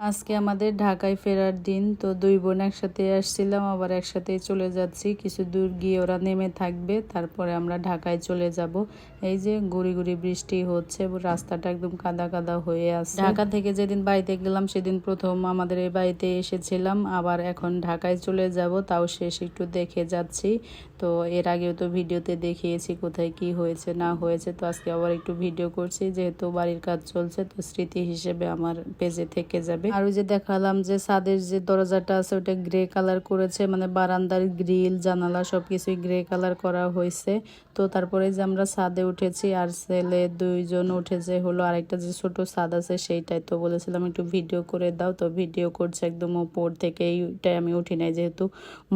আজকে আমাদের ঢাকায় ফেরার দিন, তো দুই বোন একসাথে আসছিলাম, আবার একসাথেই চলে যাচ্ছি। কিছু দূর গিয়ে ওরা নেমে থাকবে, তারপরে আমরা ঢাকায় চলে যাব। এই যে গুড়ি গুড়ি বৃষ্টি হচ্ছে, রাস্তাটা একদম কাদা কাদা হয়ে আছে। ঢাকা থেকে যেদিন বাড়িতে গেলাম সেদিন প্রথম আমাদের এই বাড়িতে এসেছিলাম, আবার এখন ঢাকায় চলে যাব, তাও শেষ একটু দেখে যাচ্ছি। তো এর আগেও তো ভিডিওতে দেখিয়েছি কোথায় কি হয়েছে না হয়েছে, তো আজকে আবার একটু ভিডিও করছি, যেহেতু বাড়ির কাজ চলছে, তো স্মৃতি হিসেবে আমার পেজে থেকে যাবে। আর ওই যে দেখালাম যে ছাদের যে দরজাটা আছে ওটা গ্রে কালার করেছে, মানে বারান্দার গ্রিল জানালা সবকিছুই গ্রে কালার করা হয়েছে। তো তারপরে যে আমরা ছাদে উঠেছি, আর ছেলে দুইজন উঠেছে হলো আরেকটা যে ছোট ছাদ আছে সেইটাই। তো বলেছিলাম একটু ভিডিও করে দাও, তো ভিডিও করছে একদম উপর থেকে। এইটাই আমি উঠি নাই, যেহেতু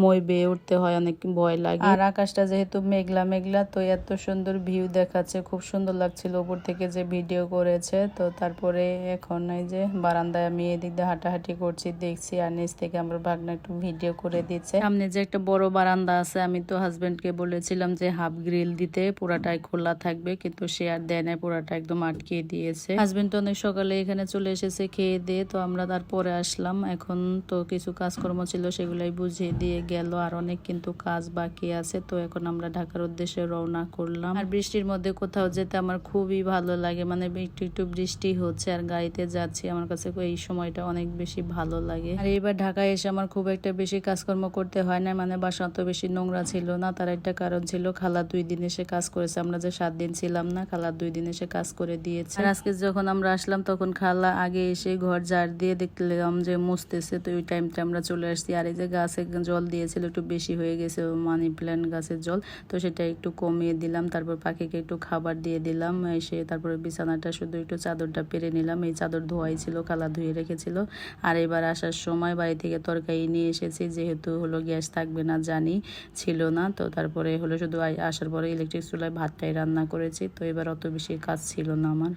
মই বেয়ে উঠতে হয়, অনেক ভয় লাগে। আর আকাশটা যেহেতু মেঘলা মেঘলা, তো এত সুন্দর ভিউ দেখাচ্ছে, খুব সুন্দর লাগছিল উপর থেকে যে ভিডিও করেছে। তো তারপরে এখন এই যে বারান্দায় আমি এদিক দিয়ে হাঁটাহাঁটি করছি, দেখছি, আর নিচ থেকে আমার ভাগনা একটু ভিডিও করে দিচ্ছে। সামনে যে একটা বড় বারান্দা আছে, আমি তো হাজবেন্ডকে বলেছিলাম যে হাফ গ্রিল দিতে, পুরাটাই খোলা থাকবে, কিন্তু সে আর দেয় না, পুরাটা একদম আটকে দিয়েছে। হাজবেন্ড তো অনেক সকালে এখানে চলে এসেছে খেয়ে দিয়ে, তো আমরা তারপরে আসলাম। এখন তো কিছু কাজকর্ম ছিল সেগুলাই বুঝিয়ে দিয়ে গেল, আর অনেক কিন্তু কাজ বাকি আছে। তো এখন আমরা ঢাকার উদ্দেশ্যে রওনা করলাম। আর বৃষ্টির মধ্যে কোথাও যেতে আমার খুবই ভালো লাগে, মানে একটু একটু বৃষ্টি হচ্ছে আর গাড়িতে যাচ্ছি, আমার কাছে এই সময়টা অনেক বেশি ভালো লাগে। আর এবার ঢাকায় এসে আমার খুব একটা বেশি কাজকর্ম করতে হয় না, মানে বাসা অত বেশি নোংরা ছিল না। তার একটা কারণ ছিল, খালা 2 দিন এসে কাজ করেছে, আমরা যে 7 দিন ছিলাম না, খালা 2 দিন এসে কাজ করে দিয়েছে। আর আজকে যখন আমরা আসলাম তখন খালা আগে এসে ঘর ঝাড় দিয়ে দেখলাম যে মুছতেছে, তো ওই টাইমটা আমরা চলে আসছি। আর এই যে গাছে জল দিয়েছিল, একটু বেশি হয়ে গেছে মানি প্ল্যান্ট গাছের জল, তো সেটা একটু কমিয়ে দিলাম। তারপর পাখিকে একটু খাবার দিয়ে দিলাম এসে, তারপরে বিছানাটা শুধু একটু চাদরটা পেরে নিলাম, এই চাদর ধোয়াই ছিল, খালা ধুয়ে রেখেছিল। আর এবার আসার সময় বাড়ি থেকে তরকারি নিয়ে এসেছি, যেহেতু হলো গ্যাস থাকবে না জানি, ছিল না। তো তারপরে হলো শুধু আসার পরে ইলেকট্রিক চুলায় ভাতটাই রান্না করেছি। তো এবার অত বেশি কাজ ছিল না আমার।